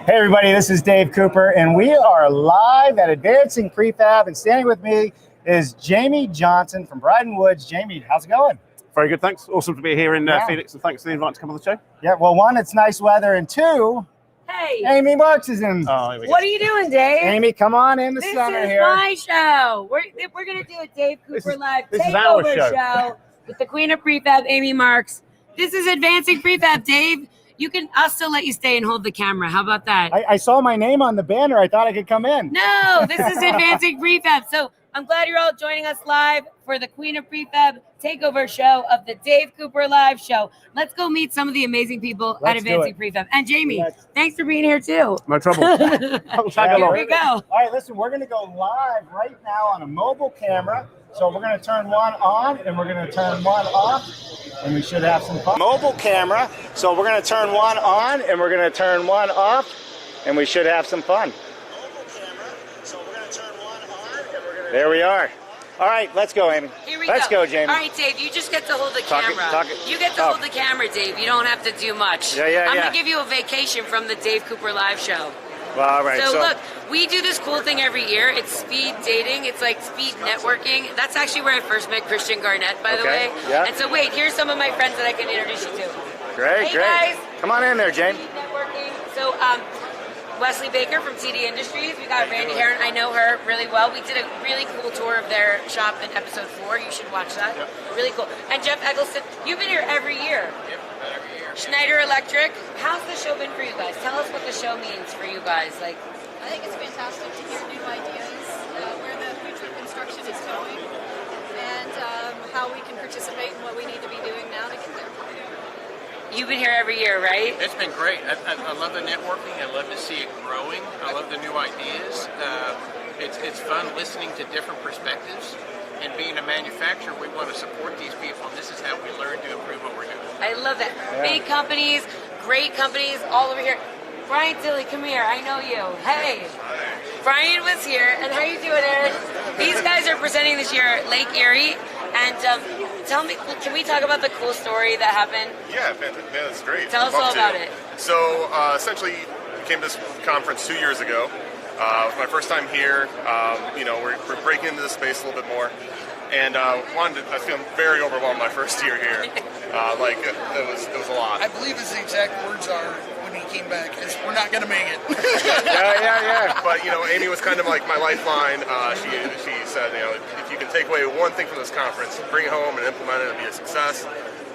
Hey everybody, this is Dave Cooper, and we are live at Advancing Prefab, and standing with me is Jaimie Johnston from Bryden Wood. Jaimie, how's it going? Very good, thanks. Awesome to be here in Phoenix, and thanks for the invite to come on the show. Yeah, well, one, it's nice weather, and two, hey, Amy Marks is in. Oh, what are you doing, Dave? Amy, come on in the this center is here. my show. We're going to do a Dave Cooper Live this is our takeover show. with the Queen of Prefab, Amy Marks. This is Advancing Prefab, Dave. I'll still let you stay and hold the camera. How about that? I saw my name on the banner. I thought I could come in. No, this is Advancing Prefab. So I'm glad you're all joining us live for the Queen of Prefab takeover show of the Dave Cooper Live show. Let's go meet some of the amazing people at Advancing Prefab. And Jaimie, thanks for being here too. No trouble. Here we go. All right, listen, we're going to go live right now on a mobile camera. So we're going to turn one on and we're going to turn one off, and we should have some fun. Mobile camera. So we're going to turn one on and we're going to turn one off, and we should have some fun. Mobile camera. So we're going to turn one on and we're going to... There we are. All right, let's go, Amy. Here we let's go, Jaimie. All right, Dave, you just get to hold the camera. You get to hold the camera, Dave. You don't have to do much. I'm going to give you a vacation from the Dave Cooper Live show. Well, all right. So look, we do this cool thing every year. It's speed dating. It's like speed networking. That's actually where I first met Christian Garnett, by the way. Yeah. And so wait, here's some of my friends that I can introduce you to. Great, hey great. Guys. Come on in there, Jaimie. Speed networking. So Wesley Baker from TD Industries. We got Randy Heron. I know her really well. We did a really cool tour of their shop in episode 4. You should watch that. Yep. Really cool. And Jeff Eggleston, you've been here every year. Yep, every year. Schneider Electric. How's the show been for you guys? Tell us what the show means for you guys. Like, I think it's fantastic to hear new ideas, where the future of construction is going, and how we can participate in what we need to be doing now to get there. You've been here every year, right? It's been great. I love the networking. I love to see it growing. I love the new ideas. It's fun listening to different perspectives. And being a manufacturer, we want to support these people. And this is how we learn to improve what we're doing. I love that. Yeah. Big companies, great companies, all over here. Brian Tilley, come here. I know you. Hey. Brian was here. And how you doing, Aaron? These guys are presenting this year at Lake Erie. And tell me, can we talk about the cool story that happened? Yeah, that's great. Tell us all about it. So essentially, we came to this conference 2 years ago. It was my first time here. We're breaking into this space a little bit more. And I feel very overwhelmed my first year here. It was a lot. I believe his exact words are, when he came back, is, "We're not going to make it." yeah. But, Amy was kind of like my lifeline. She said, if you can take away one thing from this conference, bring it home and implement it and be a success.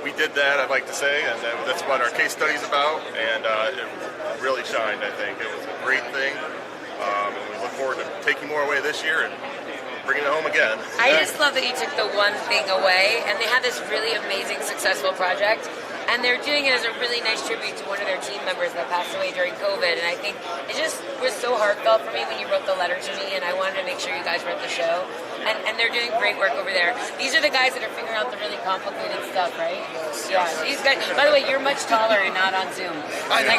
We did that, I'd like to say, and that's what our case study's about. And it really shined, I think. It was a great thing. And we look forward to taking more away this year and bringing it home again. I just love that you took the one thing away, and they had this really amazing, successful project, and they're doing it as a really nice tribute to one of their team members that passed away during COVID, and I think it just was so heartfelt for me when you wrote the letter to me, and I wanted to make sure you guys read the show, and they're doing great work over there. These are the guys that are figuring out the really complicated stuff, right? Yeah. These guys, by the way, you're much taller and not on Zoom. I know.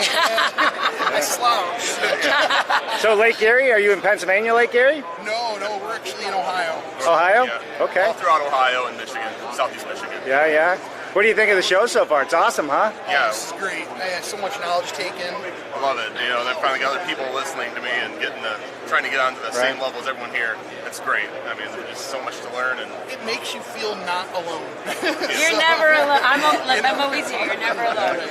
I slouch. So Lake Erie, are you in Pennsylvania, Lake Erie? No, we're actually in Ohio. Ohio? Yeah. Okay. All throughout Ohio and Michigan, Southeast Michigan. Yeah. What do you think of the show so far? It's awesome, huh? Yeah. This is great. I had so much knowledge taken. I love it. They've finally got other people listening to me and trying to get onto the same level as everyone here. It's great. I mean, there's just so much to learn, and it makes you feel not alone. You're never alone. I'm always here. You're never alone.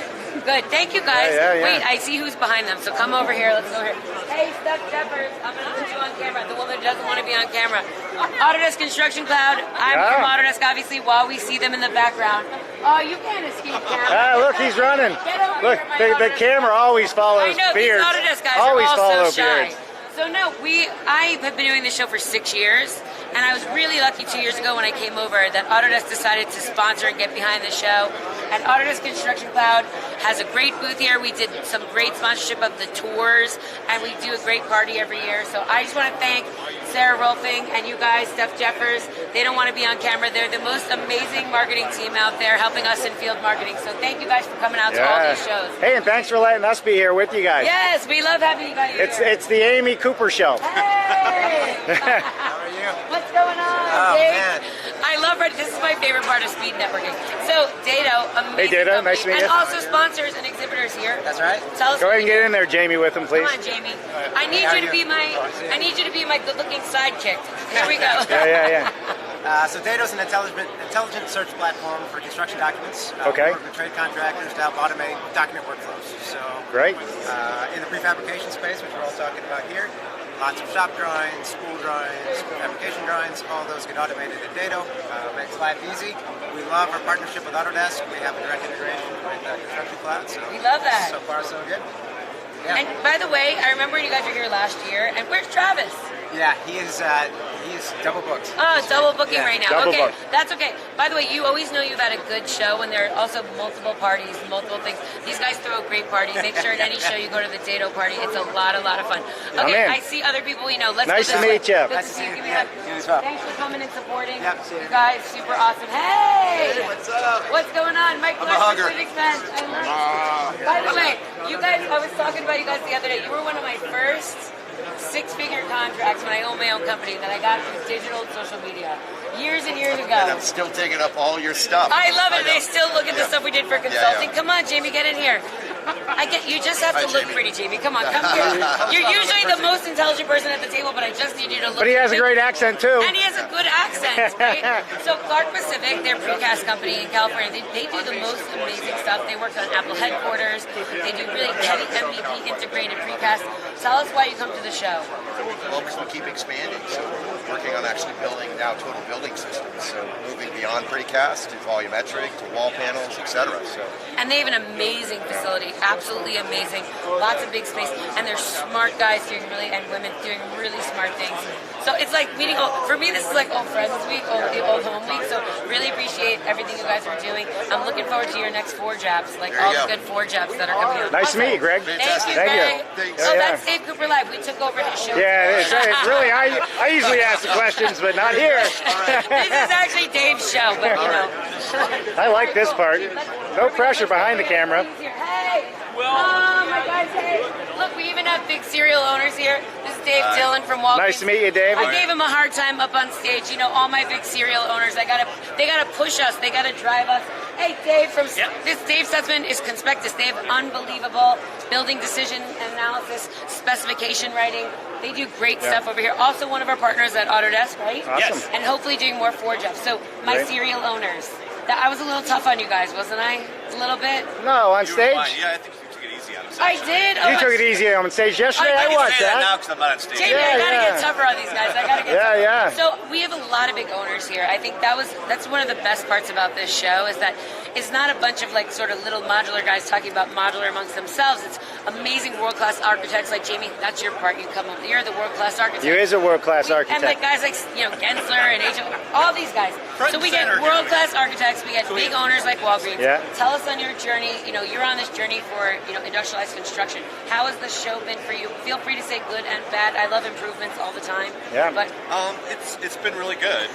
Good. Thank you, guys. Yeah. Wait, I see who's behind them. So come over here. Let's go here. Hey, Steph Jeffers. I'm going to put you on camera. The woman doesn't want to be on camera. Autodesk Construction Cloud. I'm from Autodesk, obviously, while we see them in the background. Oh, you can't escape camera. Look, he's running. Get over Look, here, the camera always follows I know, beards. these Autodesk guys always are all so shy. Beards. So no, I have been doing this show for 6 years, and I was really lucky 2 years ago when I came over that Autodesk decided to sponsor and get behind the show. And Autodesk Construction Cloud has a great booth here. We did some great sponsorship of the tours, and we do a great party every year. So I just want to thank Sarah Rolfing and you guys, Steph Jeffers. They don't want to be on camera. They're the most amazing marketing team out there helping us in field marketing. So thank you guys for coming out to all these shows. Hey, and thanks for letting us be here with you guys. Yes, we love having you guys here. It's the Amy Cooper Show. Hey! How are you? What's going on, Oh, Dave? man. I love part. This is my favorite part of speed networking. So, Dado, amazing. Hey, Dado, company, nice to meet and you. also sponsors and exhibitors here. That's right. Tell us. Go ahead and get in there, Jaimie, with him, please. Come on, Jaimie. I need you to be my. I need you to be my good-looking sidekick. Here we go. Yeah. So Dado's an intelligent search platform for construction documents. Okay. We work with trade contractors to help automate document workflows. So Great. In the prefabrication space, which we're all talking about here, lots of shop drawings, spool drawings, fabrication drawings, all those get automated at Dado. Makes life easy. We love our partnership with Autodesk. We have a direct integration with Construction Cloud. So We love that. So far, so good. Yeah. And by the way, I remember when you guys were here last year. And where's Travis? Yeah, he's double booked. Oh, double booking right now. Double Okay, booked. that's okay. By the way, you always know you've had a good show when there are also multiple parties, multiple things. These guys throw great parties. Make sure at any show you go to the Dado party. It's a lot of fun. Okay, in. I see other people we know. Let's Nice go to this way. meet you. Good to see you. Give me a hug. You as well. Thanks for coming and supporting. Yep, see you. You guys, super awesome. Hey! What's up? What's going on? Mike I'm a hugger. Pacific Fence. I love it. By the way, you guys, I was talking about you guys the other day. You were one of my first six-figure contracts when I owned my own company that I got through digital and social media years and years ago. And I'm still taking up all your stuff. I love it. They know. still look at the stuff we did for consulting. yeah. Come on, Jaimie, get in here. You just have to Hi, look Jaimie. pretty, Jaimie. Come on, come here. You're usually the most intelligent person at the table, but I just need you to look. But he has a great accent, too. And he has a good accent, right? So Clark Pacific, their precast company in California, they do the most amazing stuff. They work on Apple headquarters. They do really heavy MVP integrated precast. Tell us why you come to the show. Well, because we keep expanding. So we're working on actually building now total building systems. So moving beyond precast to volumetric to wall panels, etc. So. And they have an amazing facility, absolutely amazing. Lots of big space, and they're smart guys doing and women doing really smart things. So it's like meeting. For me, this is like old friends week, the old home week. So really appreciate everything you guys are doing. I'm looking forward to your next 4 jabs, like all the good 4 jabs that are coming out. Nice to meet you, Greg. Thank you, Thank Greg. you. Thanks. So Yeah, that's Dave Cooper Live. We took over his show. Yeah, it's really, I usually ask the questions, but not here. This is actually Dave's show, but you know. I like this part. No pressure behind the camera. Hey! Oh my guys, hey! Look, we even have big serial owners here. This is Dave Dillon from Walgreens. Nice to meet you, Dave. I gave him a hard time up on stage. You know, all my big serial owners, they gotta push us. They gotta drive us. Hey, Dave from this Dave Sussman is Conspectus. They have unbelievable building decision analysis, specification writing. They do great stuff over here. Also, one of our partners at Autodesk, right? Awesome. And hopefully doing more 4 jobs. So my Great. serial owners. I was a little tough on you guys, wasn't I? A little bit. No, on stage? Yeah, I think you took it easy on himself. I did. You took it easy on stage yesterday. I watched now that. because I'm not on stage. Jaimie, I gotta get tougher on these guys. I gotta get tougher. Yeah. So we have a lot of big owners here. I think that's one of the best parts about this show is that it's not a bunch of like sort of little modular guys talking about modular amongst themselves. It's amazing world-class architects like Jaimie. That's your part. You come up. You're the world-class architect. You is a world-class architect. And like guys like Gensler and H. All these guys. So we get world-class architects. We get big owners like Walgreens. Yeah. Tell us on your journey. You're on this journey for industrialized construction. How has the show been for you? Feel free to say good and bad. I love improvements all the time. Yeah. But It's been really good.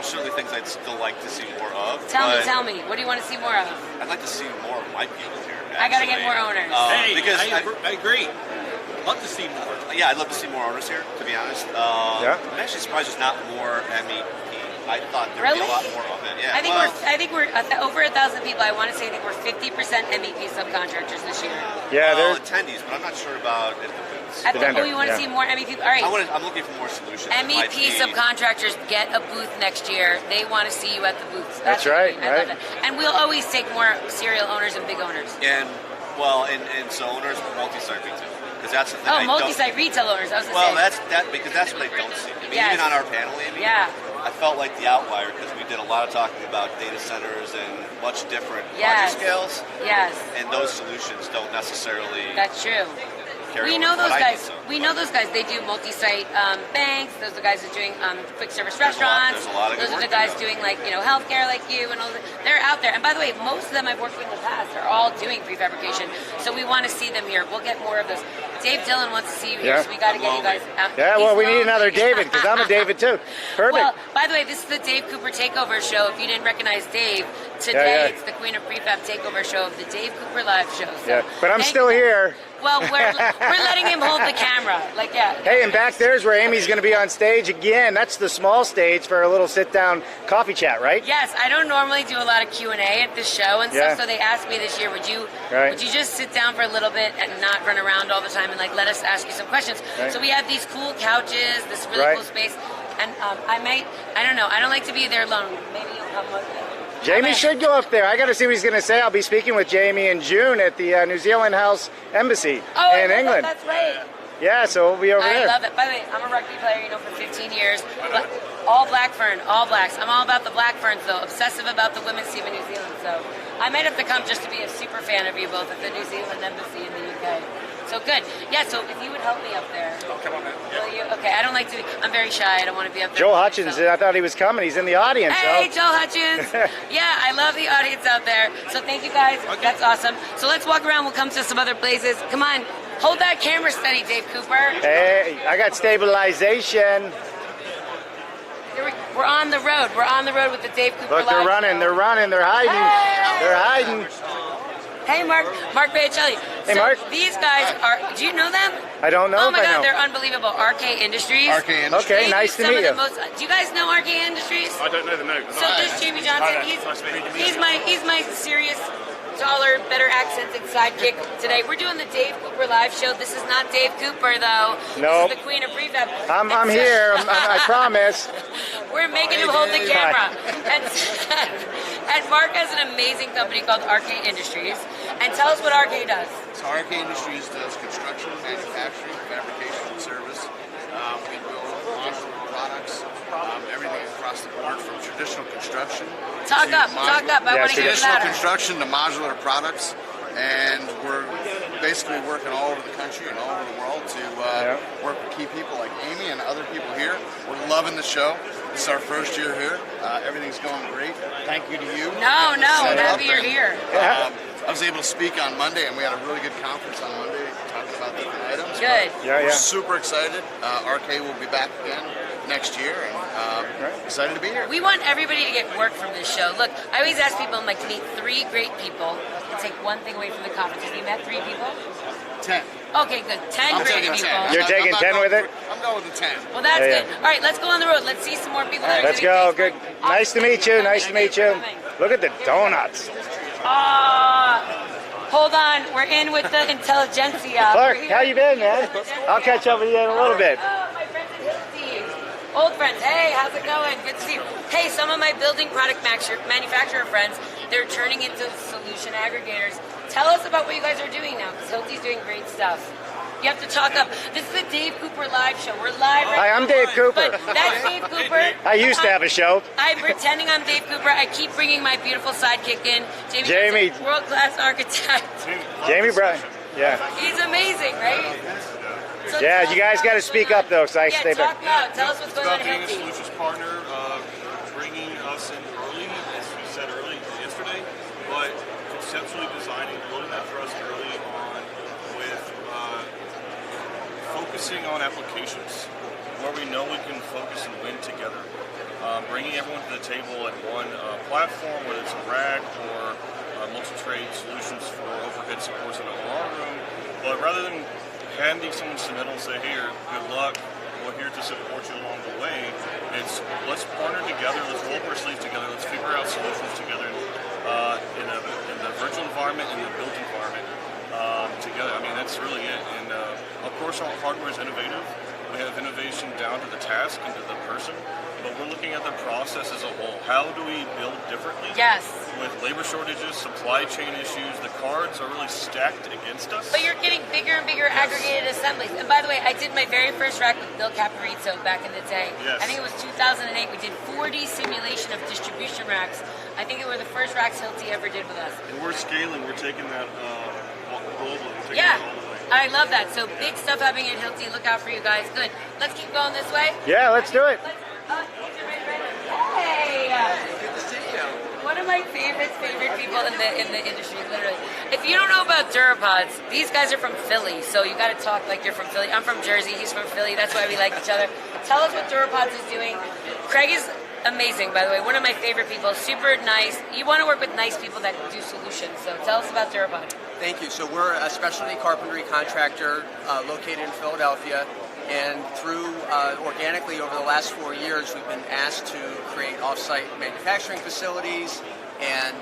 Certainly things I'd still like to see more of. tell me. What do you want to see more of? I'd like to see more of my people here. I gotta get actually. more owners. Because I agree. Love to see more. Yeah, I'd love to see more owners here, to be honest. Yeah. I'm actually surprised there's not more MEP. I thought there'd be a lot more of it. Yeah. I think we're over 1,000 people. I want to say we're 50% MEP subcontractors this year. Yeah, well, there's attendees, but I'm not sure about at the booths. You want to see more MEP? All right. I'm looking for more solutions. MEP subcontractors get a booth next year. They want to see you at the booths. That's right. I love that. And we'll always take more serial owners and big owners. And so owners multi-site retail. Because that's the thing. Oh, multi-site retail owners. I was well, gonna say. that's because that's what they don't see. I mean, Yes. even on our panel, Amy. Yeah. I felt like the outlier because we did a lot of talking about data centers and much different Yes. project scales. Yes. And those solutions don't necessarily That's true. carry We over know to what those I guys. do, so. We know those guys. They do multi-site banks. Those are the guys who are doing quick service restaurants. there's a lot of good Those are the work guys there. doing healthcare like you and all that. They're out there. And by the way, most of them I've worked with in the past are all doing prefabrication. So we want to see them here. We'll get more of those. Dave Dillon wants to see you here, Yeah. so we got to get you guys out. Yeah, He's well, we need lonely. another David because I'm a David too. Perfect. Well, by the way, this is the Dave Cooper Takeover Show. If you didn't recognize Dave, today Yeah. it's the Queen of Prefab Takeover Show of the Dave Cooper Live Show. So Yeah, but I'm thank still you. here. Well, we're letting him hold the camera. Like, yeah. Hey, and back there's where Amy's going to be on stage again. That's the small stage for a little sit-down coffee chat, right? Yes, I don't normally do a lot of Q&A at this show and stuff, so they asked me this year, would you just sit down for a little bit and not run around all the time and like let us ask you some questions? Right. So we have these cool couches, this really cool space, and I don't know, I don't like to be there alone. Maybe you'll come with me. Jaimie should go up there. I got to see what he's going to say. I'll be speaking with Jaimie in June at the New Zealand House Embassy in England. That's right. Yeah, so we'll be over there. I love it. By the way, I'm a rugby player, for 15 years. But all Blackfern, all blacks. I'm all about the Blackferns, though. Obsessive about the women's team in New Zealand. So I might have to come just to be a super fan of you both at the New Zealand Embassy in the UK. So good. Yeah, so if you would help me up there. Oh, come on, man. Will you? Okay, I don't like to be, I'm very shy. I don't want to be up there. Joel Hutchins, I thought he was coming. He's in the audience. Hey, Joel Hutchins. Yeah, I love the audience out there. So thank you guys. Okay. That's awesome. So let's walk around. We'll come to some other places. Come on. Hold that camera steady, Dave Cooper. Hey, I got stabilization. We're on the road. We're on the road with the Dave Cooper Look, they're running. They're running. They're hiding. Hey! They're hiding. Hey, Mark Baichelli. Hey, so Mark. These guys are, do you know them? I don't know. Oh my if I God, know. they're unbelievable. RK Industries. RK Industries. Okay, nice to meet you. Do you guys know RK Industries? I don't know the name. So there's Jaimie Johnston. He's my serious, taller, better accented sidekick today. We're doing the Dave Cooper live show. This is not Dave Cooper though. No. This is the Queen of Prefab. I'm here. I promise. We're making him hold the camera. And Mark has an amazing company called RK Industries. And tell us what RK does. So RK Industries does construction, manufacturing, fabrication, and service. We build modular products, everything across the board from traditional construction. Talk up. I want to hear traditional louder. construction to modular products, and we're basically working all over the country and all over the world to work with key people like Amy and other people here. We're loving the show. This is our first year here. Everything's going great. Thank you to you. No, I'm happy you're here. I was able to speak on Monday, and we had a really good conference on Monday talking about different items. Good. We're super excited. RK will be back again next year, and excited to be here. We want everybody to get work from this show. Look, I always ask people, I'm like, to meet 3 great people and take one thing away from the conference. Have you met 3 people? 10. Okay, good. 10 great people. 10. You're taking 10 with it? I'm going with the 10. Well, that's good. All right, let's go on the road. Let's see some more people. Let's go. Good. Nice to meet you. Nice to meet you. Look at the donuts. Hold on. We're in with the Intelligentsia. Clark, how you been, man? I'll catch up with you in a little bit. Oh, my friends in Hilti. Old friends. Hey, how's it going? Good to see you. Hey, some of my building product manufacturer friends, they're turning into solution aggregators. Tell us about what you guys are doing now, because Hilti's doing great stuff. You have to talk up. This is the Dave Cooper live show. We're live right now. Hi, I'm Dave Cooper. But that's Dave Cooper. I used to have a show. I'm pretending I'm Dave Cooper. I keep bringing my beautiful sidekick in. Jaimie. World-class architect. Jaimie Bryden. Yeah. He's amazing, right? So yeah, you guys got to speak up, though, so I stay back. Talk loud. Tell us what's going on in Being a Hilti. solutions partner, bringing us in early, as we said early yesterday, but conceptually designing, building that for us early on with focusing on applications where we know we can focus and win together. Bringing everyone to the table at one platform, whether it's a rack or multi-trade solutions for overhead supports in an OR room, but rather than handing someone submittal and say, here, good luck, we're here to support you along the way, it's let's partner together, let's roll up our sleeves together, let's figure out solutions together in the virtual environment and the built environment together. I mean, that's really it. And of course, our hardware is innovative. We have innovation down to the task and to the person, but we're looking at the process as a whole. How do we build differently? Yes. With labor shortages, supply chain issues, the cards are really stacked against us. But you're getting bigger and bigger aggregated assemblies. And by the way, I did my very first rack with Bill Caparito back in the day. Yes. I think it was 2008. We did 4D simulation of distribution racks. I think it were the first racks Hilti ever did with us. And we're scaling. We're taking that globally. We're taking Yeah. it all the way. I love that. So big stuff happening at Hilti. Look out for you guys. Good. Let's keep going this way. Yeah, let's do it. Hey! Good to see you. One of my favorite people in the industry, literally. If you don't know about Therapods, these guys are from Philly, so you got to talk like you're from Philly. I'm from Jersey. He's from Philly. That's why we like each other. Tell us what Therapods is doing. Craig is amazing, by the way. One of my favorite people. Super nice. You want to work with nice people that do solutions. So tell us about Therapod. Thank you. So we're a specialty carpentry contractor located in Philadelphia, and through organically over the last 4 years, we've been asked to create off-site manufacturing facilities and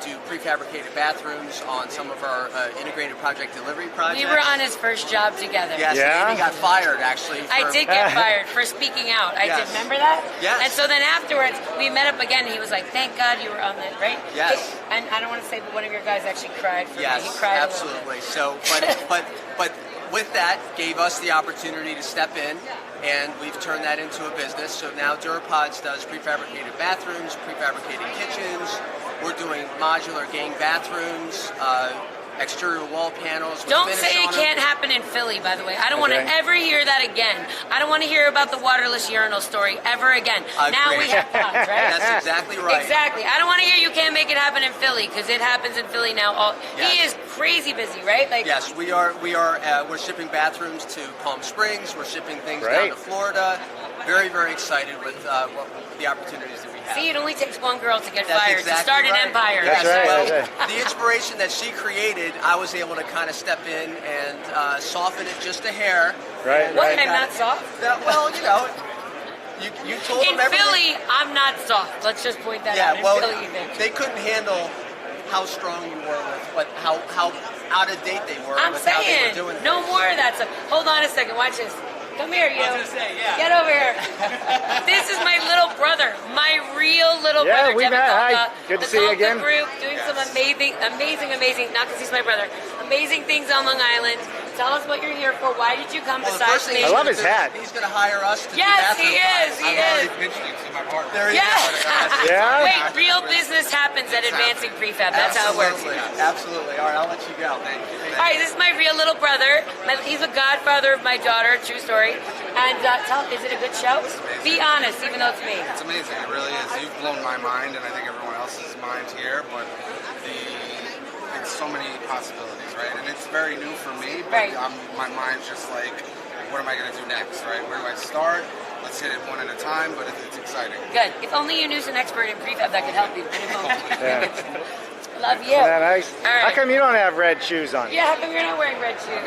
do prefabricated bathrooms on some of our integrated project delivery projects. We were on his first job together. Yes, and Amy got fired actually. I did get fired for speaking out. I did. Remember that? Yes. And so then afterwards, we met up again. And he was like, "Thank God you were on that, right?" Yes. And I don't want to say, but one of your guys actually cried for me. Yes, He cried absolutely. So, but with that, gave us the opportunity to step in, and we've turned that into a business. So now Therapod does prefabricated bathrooms, prefabricated kitchens. We're doing modular gang bathrooms, exterior wall panels. With Don't finish say it on them. can't happen in Philly, by the way. I don't want to ever hear that again. I don't want to hear about the waterless urinal story ever again. Now we have pods, right? That's exactly right. Exactly. I don't want to hear you can't make it happen in Philly, because it happens in Philly now. He is crazy busy, right? Like, yes, we are. We're shipping bathrooms to Palm Springs. We're shipping things down to Florida. Very, very excited with the opportunities that we have. See, it only takes one girl to get That's fired exactly to start an right. empire. Yes, well, the inspiration that she created, I was able to kind of step in and soften it just a hair. Right. What? I'm not soft? Well, you know, you told in them everything. Philly, I'm not soft. Let's just point that out. In well, Philly, you think. they couldn't handle how strong you were with how out of date they were. I'm with how they were saying, doing no more of that stuff. Hold on a second. Watch this. Come here, you. Get over here. This is my little brother, my real little brother. we met. Hi. Good to see you again. Group doing some amazing. Not because he's my brother. Amazing things on Long Island. Tell us what you're here for. Why did you come besides me? I love his hat. He's going to hire us to do Yes, bathroom he is. projects. He is. Pitched you to my partner. There he Yes. Yeah. Wait, real business happens at Advancing Prefab. That's how it works. Absolutely. All right, I'll let you go. Thank you. All right, this is my real little brother. He's a godfather of my daughter. True story. And is it a good show? Be honest, even though it's me. It's amazing. It really is. You've blown my mind, and I think everyone else's mind here. But it's so many possibilities, right? And it's very new for me. But my mind's just like, what am I going to do next, right? Where do I start? Let's hit it one at a time. But it's exciting. Good. If only you knew an expert in prefab that could help you. Love you. Isn't that nice? All right. How come you don't have red shoes on? Yeah, how come you're not wearing red shoes?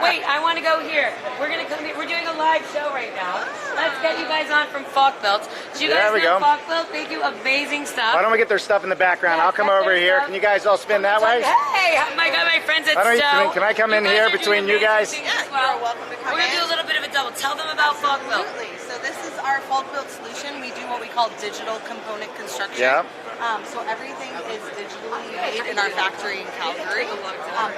Wait, I want to go here. We're gonna come here. We're doing a live show right now. Let's get you guys on from faulkbelts. Do you guys know faulkbelts? They do amazing stuff. Why don't we get their stuff in the background? I'll come over here. Can you guys all spin that way? Hey, my friends at Stowe. Can I come in here between you guys? Yeah, you're welcome to come. We're gonna do a little bit of a double. Tell them about faulkbelt. Absolutely. So this is our faulkbelt solution. We do what we call digital component construction. Yeah. So everything is digitally made in our factory in Calgary.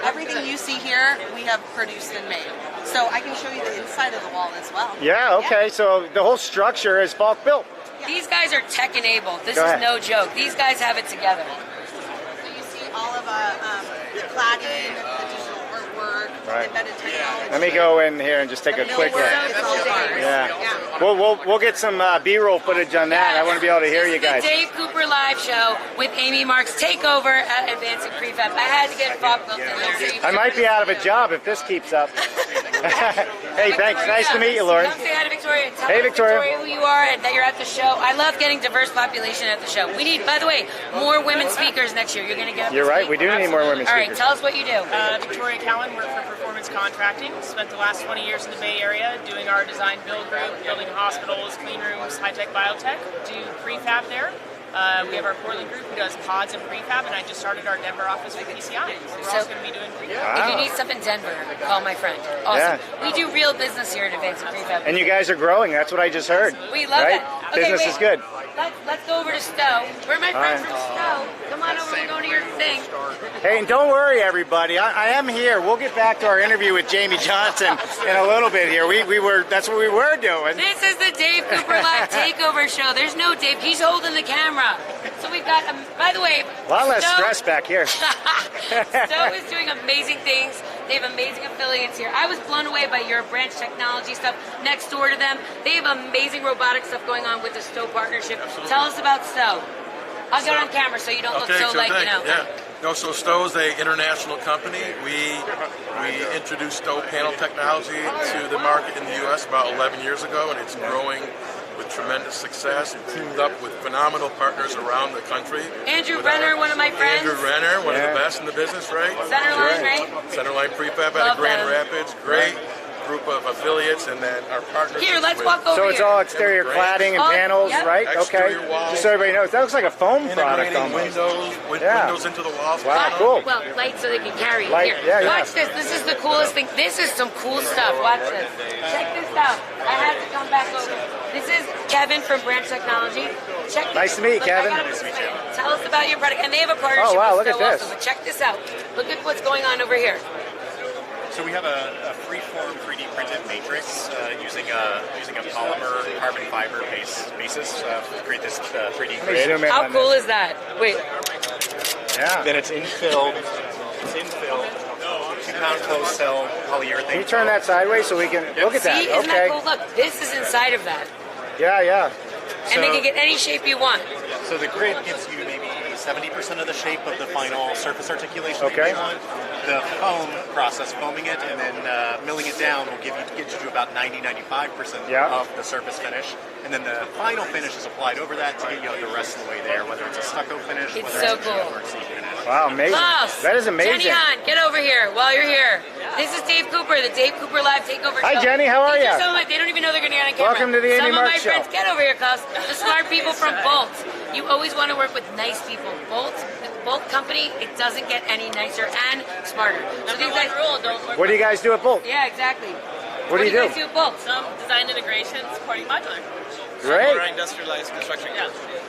Everything you see here, we have produced and made. So I can show you the inside of the wall as well. Yeah, okay. So the whole structure is faulk built. These guys are tech enabled. This is no joke. These guys have it together. So you see all of the cladding, the digital artwork, embedded technology. Let me go in here and just take a quick look. Yeah. We'll get some B-roll footage on that. I want to be able to hear you guys. The Dave Cooper live show with Amy Marks takeover at Advancing Prefab. I had to get faulkbelt in there. I might be out of a job if this keeps up. Hey, thanks. Nice to meet you, Lauren. Come say hi to Victoria. Tell Hey, Victoria who you are and that you're at the show. I love getting diverse population at the show. We need, by the way, more women speakers next year. You're going to get. You're right. We do need more women speakers. All right, tell us what you do. Victoria Cowan, work for Performance Contracting. Spent the last 20 years in the Bay Area doing our design build group, building hospitals, clean rooms, high-tech biotech. Do prefab there. We have our Portland group who does pods and prefab, and I just started our Denver office with PCI. So we're also going to be doing prefab. If you need stuff in Denver, call my friend. Awesome. We do real business here at Advancing Prefab. And you guys are growing. That's what I just heard. We love it. Okay, Business is good. Let's go over to Stowe. Where are my friends from Stowe? Come on over and go to your thing. Hey, and don't worry, everybody. I am here. We'll get back to our interview with Jaimie Johnston in a little bit here. That's what we were doing. This is the Dave Cooper Live Takeover Show. There's no Dave. He's holding the camera. So we've got, by the way, a lot less stress back here. Stowe is doing amazing things. They have amazing affiliates here. I was blown away by your branch technology stuff next door to them. They have amazing robotic stuff going on with the Stowe partnership. Absolutely. Tell us about Stowe. I'll get on camera so you don't look so like, you know. Yeah. No, so Stowe is an international company. We introduced Stowe panel technology to the market in the U.S. about 11 years ago, and it's growing with tremendous success. We've teamed up with phenomenal partners around the country. Andrew Renner, one of my friends. Andrew Renner, one of the best in the business, right? Centerline, right? Centerline Prefab out of Grand Rapids. Great group of affiliates, and then our partners. Here, let's walk over So it's all exterior cladding and panels, right? Exterior Okay. walls. Just so everybody knows, that looks like a foam product Integrating almost. windows into the walls. Wow, cool. Well, light so they can carry it Light, here. yeah, Watch this. This is the coolest thing. This is some cool stuff. Watch this. Check this out. I had to come back over. This is Kevin from Branch Technology. Check this. Nice to meet you, Kevin. Tell us about your product. And they have a partnership wow, with look Stowe at this. also. But check this out. Look at what's going on over here. So we have a free-form 3D printed matrix using a polymer carbon fiber basis to create this 3D grid. How cool is that? Wait. Yeah. Then it's infilled. 2-pound closed cell polyurethane. Can you turn that sideways so we can look at that? See, isn't Okay. that cool? Look, this is inside of that. Yeah, yeah. And they can get any shape you want. So the grid gives you maybe 70% of the shape of the final surface articulation that Okay. you want. The foam process, foaming it and then milling it down will get you to about 90-95% of the surface finish. And then the final finish is applied over that to get you the rest of the way there, whether it's a stucco finish, It's whether so it's cool. a GeoMarcy finish. Wow, amazing. Klaus, That is amazing. Jenny on, get over here while you're here. This is Dave Cooper, the Dave Cooper Live Takeover Hi, Show. Jenny, how are These ya? Some of my, they don't even know they're going to get on camera. Welcome to the Amy Some Mark of my Show. friends, get over here, Klaus. The smart people from Bolt. You always want to work with nice people. Bolt company, it doesn't get any nicer and smarter. So these guys, What do you guys do at Bolt? Yeah, exactly. What do you do? guys do at Bolt? Some design integration supporting modular. Great. Industrialized construction.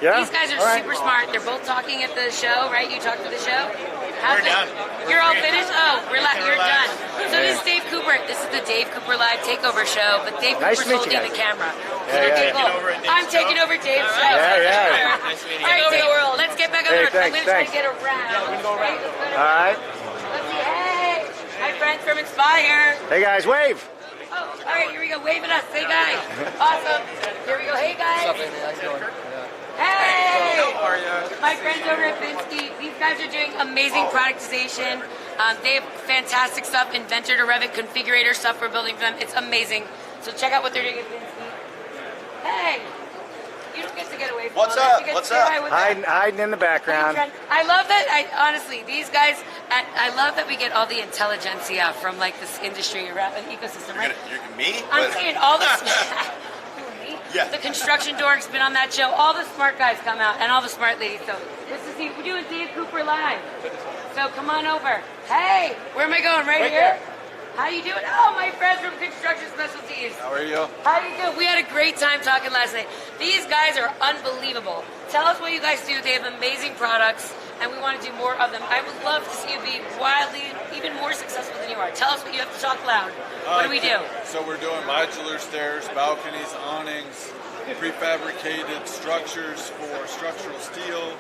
Yeah. These guys are All right. super smart. They're both talking at the show, right? You talked to the show? We're done. You're all finished? Oh, you're done. So this is Dave Cooper. This is the Dave Cooper Live Takeover Show, but Dave Nice Cooper's to meet you holding the guys. camera. Yeah, yeah. Cool. I'm taking over Dave's show. Yeah, yeah. All right, Dave, let's get back on the road. I'm going to try to get around. All right. Let's see. Hey, my friends from Inspire. Hey, guys, wave. Oh, all right, here we go. Wave at us. Say guys. Awesome. Here we go. Hey, guys. Hey! How are you? My friends over at Finsky, these guys are doing amazing productization. They have fantastic stuff, Inventor to Revit configurator stuff we're building for them. It's amazing. So check out what they're doing at Finsky. Hey! You don't get to get away from What's all that. up? You get What's to say up? hi with them. Hiding in the background. I love that. Honestly, these guys. I love that we get all the intelligentsia from like this industry around the ecosystem. Right? Me? I'm saying all the. Yeah. The construction dork's been on that show. All the smart guys come out, and all the smart ladies. So this is we're doing Dave Cooper Live. So come on over. Hey, where am I going? Right here. There. How you doing? Oh, my friends from Construction Specialties. How are you? How you doing? We had a great time talking last night. These guys are unbelievable. Tell us what you guys do. They have amazing products, and we want to do more of them. I would love to see you be wildly, even more successful than you are. Tell us what you have to talk loud. What do we do? So we're doing modular stairs, balconies, awnings, prefabricated structures for structural steel,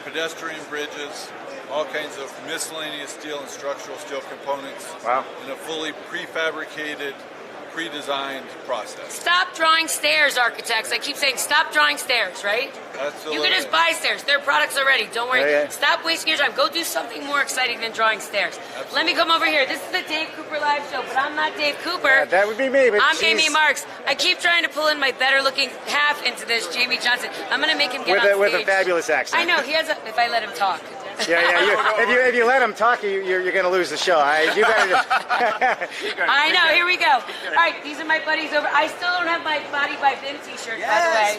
pedestrian bridges, all kinds of miscellaneous steel and structural steel components. Wow. In a fully prefabricated, pre-designed process. Stop drawing stairs, architects. I keep saying stop drawing stairs, right? Absolutely. You can just buy stairs. There are products already. Don't worry. Yeah, yeah. Stop wasting your time. Go do something more exciting than drawing stairs. Let me come over here. This is the Dave Cooper Live Show, but I'm not Dave Cooper. Yeah, that would be me, but I'm she's- Amy Marks. I keep trying to pull in my better-looking half into this, Jaimie Johnston. I'm going to make him get on With a stage. fabulous accent. I know. He has a... If I let him talk. Yeah. If you let him talk, you're going to lose the show. You better. I know. Here we go. All right, these are my buddies over. I still don't have my Body by Vim T-shirt, by the way.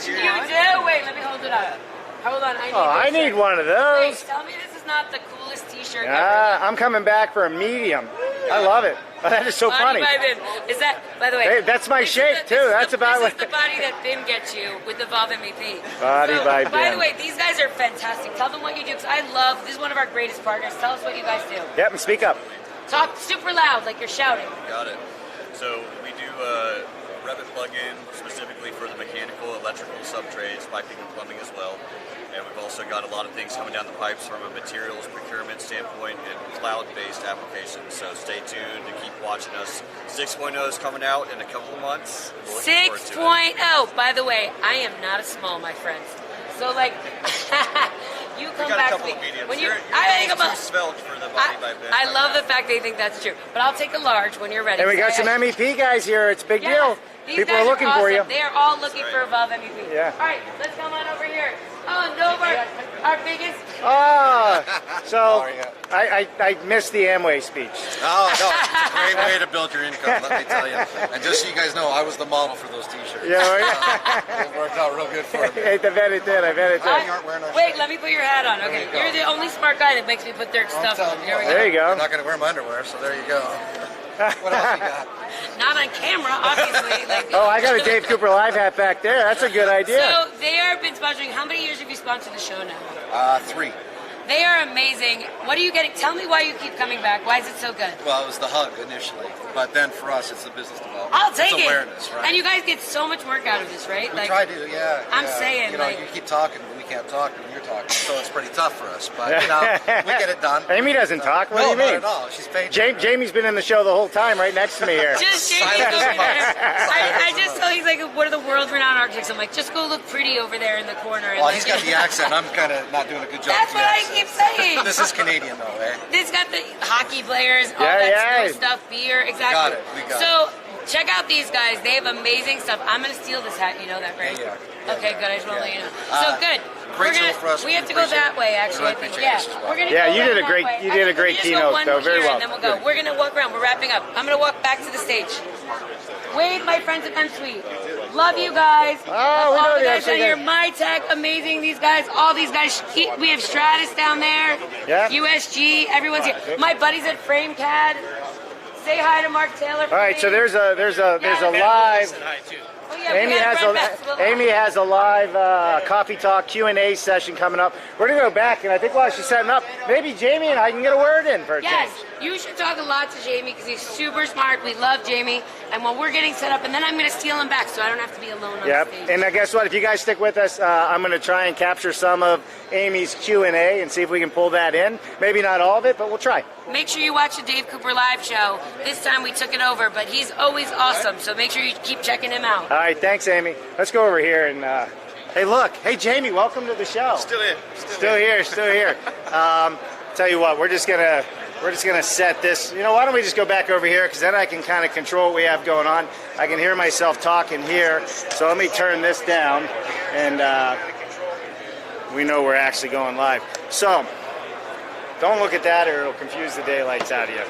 You do? Wait, let me hold it up. Hold on. I need one of those. Wait, tell me this is not the coolest T-shirt ever. I'm coming back for a medium. I love it. Oh, that is so Body funny. by Vim. Is that, by the way? Hey, that's my shape too. That's about This what. is the body that Vim gets you with the Valve MEP. Body by By the Vim. way, these guys are fantastic. Tell them what you do, because I love, this is one of our greatest partners. Tell us what you guys do. Yep, and speak up. Talk super loud, like you're shouting. Got it. So we do Revit plugin specifically for the mechanical, electrical subtrades, piping and plumbing as well. And we've also got a lot of things coming down the pipes from a materials procurement standpoint and cloud-based applications. So stay tuned and keep watching us. 6.0 is coming out in a couple of months. We're looking forward to it. 6.0. By the way, I am not a small, my friends. So like, you come We got back a couple to me. of mediums. When You're I think too about, svelte for the body by Vim. I love the fact they think that's true. But I'll take a large when you're ready. And we got some MEP guys here. It's a big deal. These People guys are looking for you. They are all looking for above MVP. Yeah. All right, let's come on over here. Oh, Nova, our biggest. So I missed the Amway speech. Oh, no, it's a great way to build your income, let me tell you. And just so you guys know, I was the model for those T-shirts. Yeah, it worked out real good for me. I bet it did. Wait, let me put your hat on. Okay, you're the only smart guy that makes me put their stuff on. Here we go. There you go. I'm not going to wear my underwear, so there you go. What else you got? Not on camera, obviously. I got a Dave Cooper Live hat back there. That's a good idea. So they have been sponsoring. How many years have you sponsored the show now? 3. They are amazing. What are you getting? Tell me why you keep coming back. Why is it so good? Well, it was the hug initially, but then for us, it's the business development. I'll take it's it. awareness, right? And you guys get so much work out of this, right? We try to, yeah. I'm saying, you know, you keep talking, but we can't talk when you're talking, so it's pretty tough for us. But you know, we get it done. Amy doesn't talk. What do you mean? No, not at all. She's paid. Jamie's been in the show the whole time, right next to me here. Just Jamie's over there. I just tell he's like one of the world-renowned architects. I'm like, just go look pretty over there in the corner. Well, he's got the accent. I'm kind of not doing a good job. That's what I keep saying. This is Canadian, though, eh? This got the hockey players, all that snow stuff, beer, exactly. We got it. So check out these guys. They have amazing stuff. I'm gonna steal this hat. You know that, right? Yeah. Okay, good. I just want to let you know. So good. Great show for us. We have to go that way, actually. I think. Yeah, we're gonna. Yeah, go you did a that great. way. You did a great keynote, though. Very well. And then we'll go. We're gonna walk around. We're wrapping up. I'm gonna walk back to the stage. Wave, my friends at M Suite. Love you guys. Oh, we all know the the guys out MC here. guys. My Tech, amazing. These guys, all these guys. We have Stratus down there. Yeah. USG. Everyone's here. My buddies at FrameCAD. Say hi to Mark Taylor. All right, so there's a live. Oh, yeah, Amy has a live coffee talk Q&A session coming up. We're gonna go back, and I think while she's setting up, maybe Jaimie and I can get a word in for a Yes, change. you should talk a lot to Jaimie because he's super smart. We love Jaimie, and while we're getting set up, and then I'm gonna steal him back so I don't have to be alone on the Yep, stage. and guess what? If you guys stick with us, I'm going to try and capture some of Amy's Q&A and see if we can pull that in. Maybe not all of it, but we'll try. Make sure you watch the Dave Cooper Live show. This time we took it over, but he's always awesome, so make sure you keep checking him out. All right, thanks, Amy. Let's go over here and hey, look, hey, Jaimie, welcome to the show. Still here. Still here. Tell you what, we're just gonna set this. You know, why don't we just go back over here, because then I can kind of control what we have going on. I can hear myself talking here, so let me turn this down, and we know we're actually going live. So don't look at that, or it'll confuse the daylights out of you.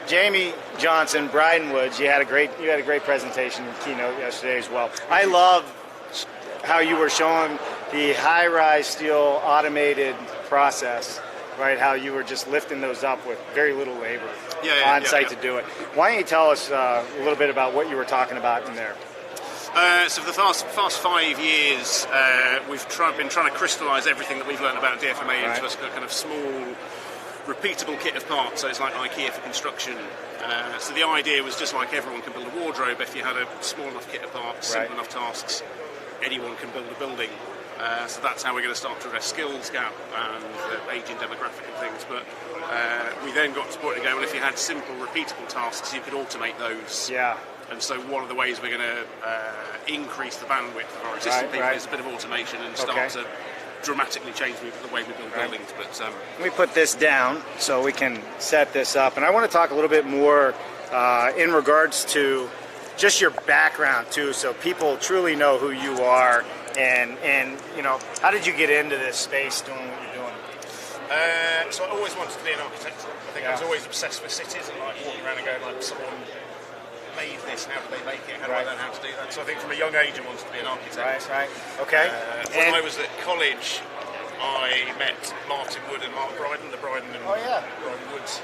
Jaimie Johnston, Bryden Wood, you had a great presentation and keynote yesterday as well. I love how you were showing the high-rise steel automated process, right? How you were just lifting those up with very little labor on site to do it. Why don't you tell us a little bit about what you were talking about in there? So for the past 5 years, we've been trying to crystallise everything that we've learned about DFMA into a kind of small, repeatable kit of parts. So it's like IKEA for construction. So the idea was just like everyone can build a wardrobe. If you had a small enough kit of parts, simple enough tasks, anyone can build a building. So that's how we're going to start to address skills gap and the ageing demographic and things. But we then got to the point of going, well, if you had simple, repeatable tasks, you could automate those. Yeah. And so one of the ways we're going to increase the bandwidth of our existing people is a bit of automation and start to dramatically change the way we build buildings. But let me put this down so we can set this up. And I want to talk a little bit more in regards to just your background too, so people truly know who you are. And you know, how did you get into this space doing what you're doing? So I always wanted to be an architect. I think I was always obsessed with cities and like walking around and going like, someone made this, how did they make it, how do I learn how to do that? So I think from a young age I wanted to be an architect. Right. Okay. When I was at college, I met Martin Wood and Mark Bryden, the Bryden and Bryden Woods.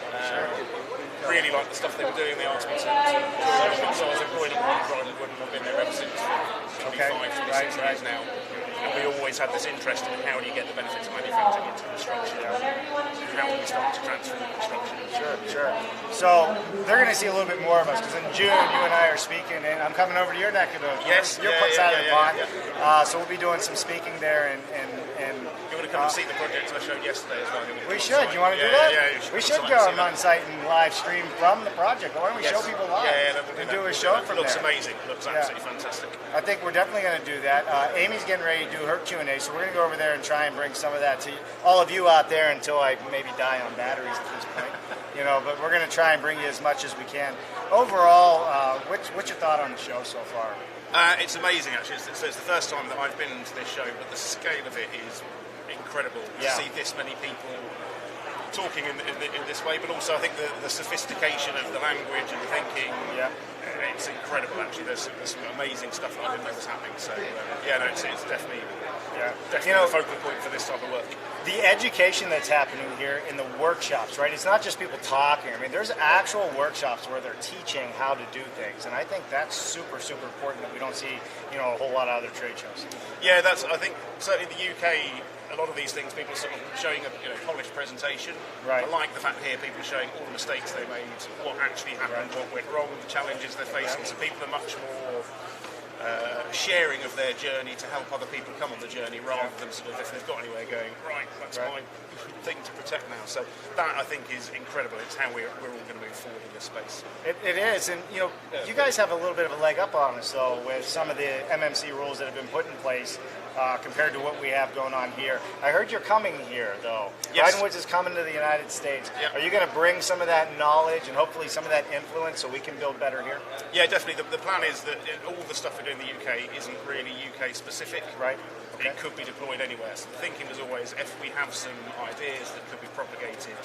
Really liked the stuff they were doing, the arts so I was employed at Bryden Wood, and I've been there ever since for 26 years now. And we always had this interest in how do you get the benefits of manufacturing into construction, and how do we start to transform construction. Sure. So they're going to see a little bit more of us, because in June you and I are speaking, and I'm coming over to your neck of the your side of the pond. So we'll be doing some speaking there, and you want to come and see the project I showed yesterday as well? We should. You want to do that? We should go on site and live stream from the project. Why don't we show people live and do a show from there? Looks amazing. Looks absolutely fantastic. I think we're definitely going to do that. Amy's getting ready to do her Q&A, so we're going to go over there and try and bring some of that to all of you out there until I maybe die on batteries at this point. you know, but we're going to try and bring you as much as we can. Overall, what's your thought on the show so far? It's amazing, actually. So it's the first time that I've been to this show, but the scale of it is incredible to see this many people talking in this way, but also I think the sophistication of the language and thinking, it's incredible, actually. There's some amazing stuff that I didn't know was happening. So, it's definitely a focal point for this type of work. The education that's happening here in the workshops, right? It's not just people talking. I mean, there's actual workshops where they're teaching how to do things, and I think that's super, super important that we don't see, you know, a whole lot of other trade shows. Yeah, I think certainly in the UK, a lot of these things people are sort of showing a polished presentation. Right. I like the fact here people are showing all the mistakes they made, what actually happened, what went wrong, the challenges they're facing. So people are much more sharing of their journey to help other people come on the journey, rather than sort of if they've got anywhere going, right, that's my thing to protect now. So that, I think, is incredible. It's how we're all going to move forward in this space. It is, and you know, you guys have a little bit of a leg up on us though with some of the MMC rules that have been put in place compared to what we have going on here. I heard you're coming here though. Yes. Bryden Wood is coming to the United States. Yep. Are you going to bring some of that knowledge and hopefully some of that influence so we can build better here? Yeah, definitely. The plan is that all the stuff we do in the UK isn't really UK specific. Right. Okay. It could be deployed anywhere. So the thinking was always, if we have some ideas that could be propagated,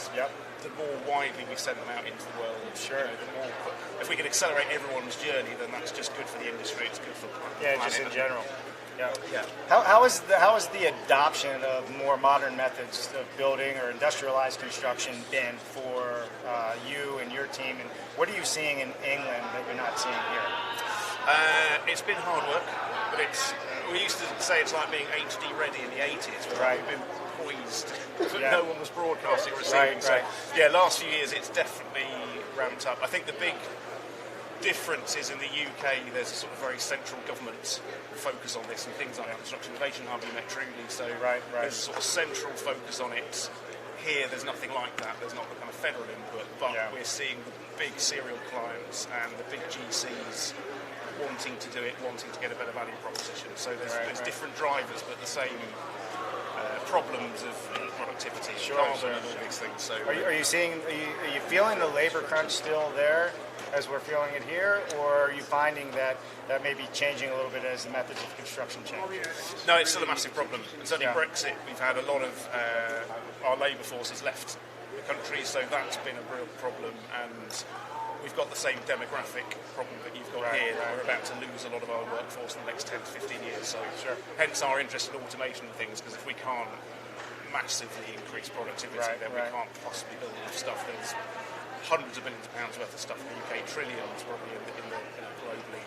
the more widely we send them out into the world, the more. If we can accelerate everyone's journey, then that's just good for the industry. It's good for the planet. Just in general. Yeah. How is the adoption of more modern methods of building or industrialized construction been for you and your team? And what are you seeing in England that you're not seeing here? It's been hard work, but we used to say it's like being HD ready in the 80s, where we've been poised, but no one was broadcasting or receiving. Last few years it's definitely ramped up. I think the big difference is in the UK there's a sort of very central government focus on this, and things like Construction Innovation Hub you met Trudy, so there's a sort of central focus on it. Here there's nothing like that. There's not the kind of federal input, but we're seeing the big serial clients and the big GCs wanting to do it, wanting to get a better value proposition. So there's different drivers, but the same problems of productivity, carbon, and all these things. So are you seeing? Are you feeling the labor crunch still there as we're feeling it here, or are you finding that may be changing a little bit as the methods of construction change? No, it's still a massive problem. And certainly Brexit, we've had a lot of our labour force has left the country, so that's been a real problem. And we've got the same demographic problem that you've got here. We're about to lose a lot of our workforce in the next 10 to 15 years. So hence our interest in automation and things, because if we can't massively increase productivity, then we can't possibly build enough stuff. There's hundreds of millions of pounds worth of stuff in the UK, trillions probably globally.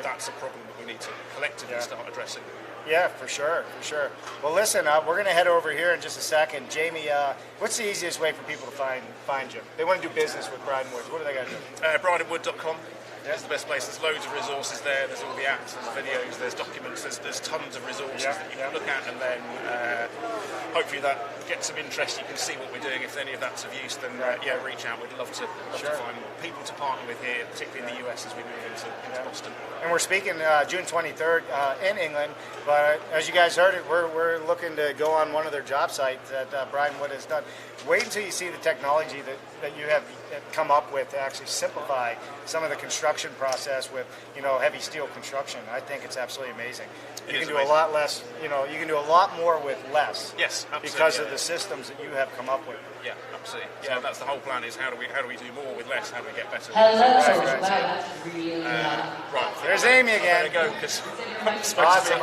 That's a problem that we need to collectively start addressing. Yeah, for sure. Well, listen, we're going to head over here in just a second. Jaimie, what's the easiest way for people to find you? They want to do business with Bryden Wood. What do they got to do? Brydenwood.com is the best place. There's loads of resources there. There's all the apps, there's videos, there's documents, there's tons of resources that you can look at, and then hopefully that gets some interest. You can see what we're doing. If any of that's of use, then reach out. We'd love to find people to partner with here, particularly in the US as we move into Boston. And we're speaking June 23rd in England, but as you guys heard it, we're looking to go on one of their job sites that Bryden Wood has done. Wait until you see the technology that you have come up with to actually simplify some of the construction process with heavy steel construction. I think it's absolutely amazing. You can do a lot less. You can do a lot more with less. Yes, absolutely. Because of the systems that you have come up with. Yeah, absolutely. Yeah, that's the whole plan. Is how do we do more with less? How do we get better? There's Amy again. There you go. Awesome.